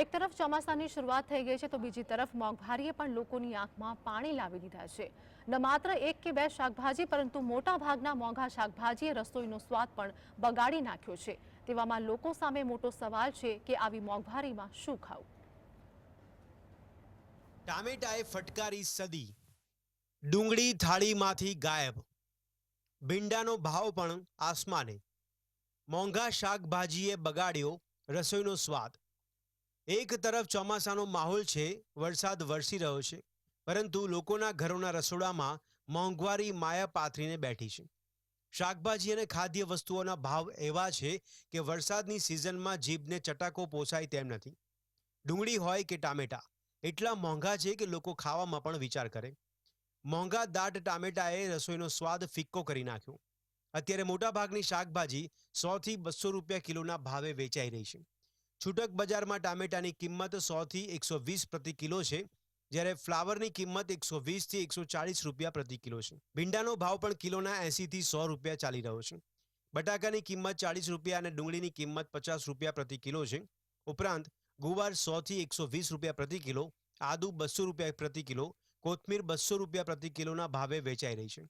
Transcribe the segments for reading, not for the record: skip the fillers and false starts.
એક તરફ ચોમાસાની શરૂઆત થઈ ગઈ છે તો બીજી તરફ મોંઘવારીએ પણ લોકોની આંખમાં પાણી લાવી દીધા છે। ન માત્ર એક કે બે શાકભાજી પરંતુ મોટા ભાગના મોંઘા શાકભાજીએ રસોઈનો સ્વાદ પણ બગાડી નાખ્યો છે। તેવામાં લોકો સામે મોટો સવાલ છે કે આવી મોંઘવારીમાં શું ખાવું। ટામેટાએ ફટકારી સદી, ડુંગળી થાળીમાંથી ગાયબ, ભીંડાનો ભાવ પણ આસમાને, મોંઘા શાકભાજીએ બગાડ્યો રસોઈનો સ્વાદ। એક તરફ ચોમાસાનો માહોલ છે, વરસાદ વરસી રહ્યો છે, પરંતુ લોકોના ઘરોના રસોડામાં મોંઘવારી માયા પાથરીને બેઠી છે। શાકભાજી અને ખાદ્ય વસ્તુઓના ભાવ એવા છે કે વરસાદની સિઝનમાં જીભને ચટાકો પોસાય તેમ નથી। ડુંગળી હોય કે ટામેટા એટલા મોંઘા છે કે લોકો ખાવામાં પણ વિચાર કરે। મોંઘા દાટ ટામેટાએ રસોઈનો સ્વાદ ફિક્કો કરી નાખ્યો। અત્યારે મોટાભાગની શાકભાજી 100 થી 200 રૂપિયા કિલોના ભાવે વેચાઈ રહી છે। છૂટક બજારમાં ટામેટાની કિંમત 100 થી 120 પ્રતિ કિલો છે, જ્યારે ફ્લાવરની કિંમત 120 થી 140 રૂપિયા પ્રતિ કિલો છે। ભીંડાનો ભાવ પણ કિલોના 80 થી 100 રૂપિયા ચાલી રહ્યો છે। બટાકાની કિંમત 40 રૂપિયા અને ડુંગળીની કિંમત 50 રૂપિયા પ્રતિ કિલો છે। ઉપરાંત ગુવાર 100 થી 120 રૂપિયા પ્રતિ કિલો, આદુ 200 રૂપિયા પ્રતિ કિલો, કોથમીર 200 રૂપિયા પ્રતિ કિલોના ભાવે વેચાઈ રહી છે।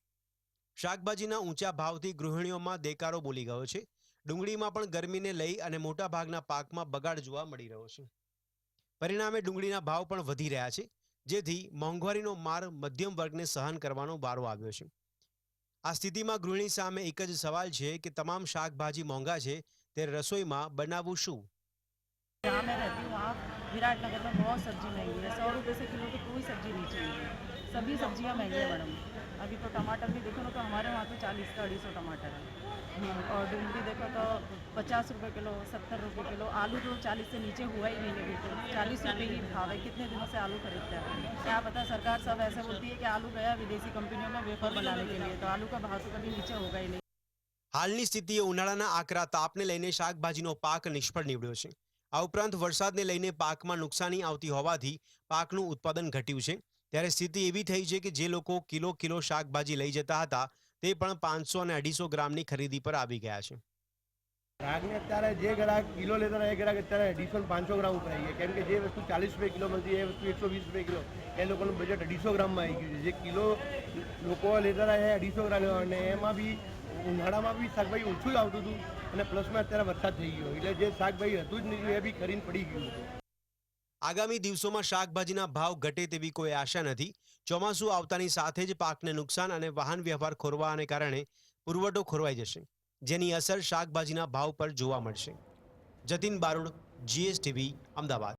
શાકભાજીના ઊંચા ભાવથી ગૃહિણીઓમાં દેકારો બોલી ગયો છે। ડુંગળીમાં પણ ગરમીને લઈ અને મોટાભાગના પાકમાં બગાડ જોવા મળી રહ્યો છે। પરિણામે ડુંગળીના ભાવ પણ વધી રહ્યા છે, જેથી મોંઘવારીનો માર મધ્યમ વર્ગને સહન કરવાનો વારો આવ્યો છે। આ સ્થિતિમાં ગૃહિણી સામે એક જ સવાલ છે કે તમામ શાકભાજી મોંઘા છે, ત્યારે રસોઈમાં બનાવવું શું। जहाँ मैं रहती हूँ वहाँ विराटनगर में बहुत सब्जी महंगी है। 100 रुपये से किलो तो कोई सब्जी नहीं चाहिए। सभी सब्जियाँ महंगी है मैडम। अभी तो टमाटर भी देखो ना तो हमारे वहाँ तो 40 का 250 टमाटर है। और डूंगरी देखो तो 50 रुपये किलो, 70 रुपये किलो। आलू तो 40 से नीचे हुआ ही नहीं है बिल्कुल। 40 रुपये ही भाव है। कितने दिनों से आलू खरीदते हैं। क्या पता सरकार सब ऐसे बोलती है कि आलू गया विदेशी कंपनियों में वेफर बनाने के लिए, तो आलू का भाव तो कभी नीचे होगा ही नहीं। હાલની સ્થિતિએ ઉનાળાના આકરા તાપને લઈને શાકભાજીનો પાક નિષ્ફળ નીવડ્યો છે। આ ઉપરાંત વરસાદને લઈને પાકમાં નુકસાની આવતી હોવાથી પાકનું ઉત્પાદન ઘટ્યું છે। ત્યારે સ્થિતિ એવી થઈ છે કે જે લોકો કિલો શાકભાજી લઈ જતા હતા તે પણ 500 અને 250 ગ્રામની ખરીદી પર આવી ગયા છે। ગ્રાહકને અત્યારે જે ગ્રાહક કિલો લેતા હતા એ ગ્રાહક અત્યારે 250 500 ગ્રામ ઉપર આવી ગયા, કેમ કે જે વસ્તુ 40 રૂપિયા કિલો મળતી એ વસ્તુ 120 રૂપિયા કિલો, એ લોકોનું બજેટ 250 ગ્રામમાં આવી ગયું છે। જે કિલો લોકો લેતા હતા એ 250 ગ્રામ લેવા, અને એમાં બી ઉનાળામાં બી શાકભાજી ઓછું જ આવતું હતું, અને પ્લસમાં અત્યારે વરસાદ થઈ ગયો એટલે જે શાકભાજી હતું જ નહીં એ બી ખરીને પડી ગયું છે। આગામી દિવસોમાં શાકભાજીના ભાવ ઘટે તેવી કોઈ આશા નથી। ચોમાસું આવતાની સાથે જ પાકને નુકસાન અને વાહન વ્યવહાર ખોરવાને કારણે પુરવઠો ખોરવાઈ જશે, જેની અસર શાકભાજીના ભાવ પર જોવા મળશે। જતીન બારોડ, GSTV, અમદાવાદ।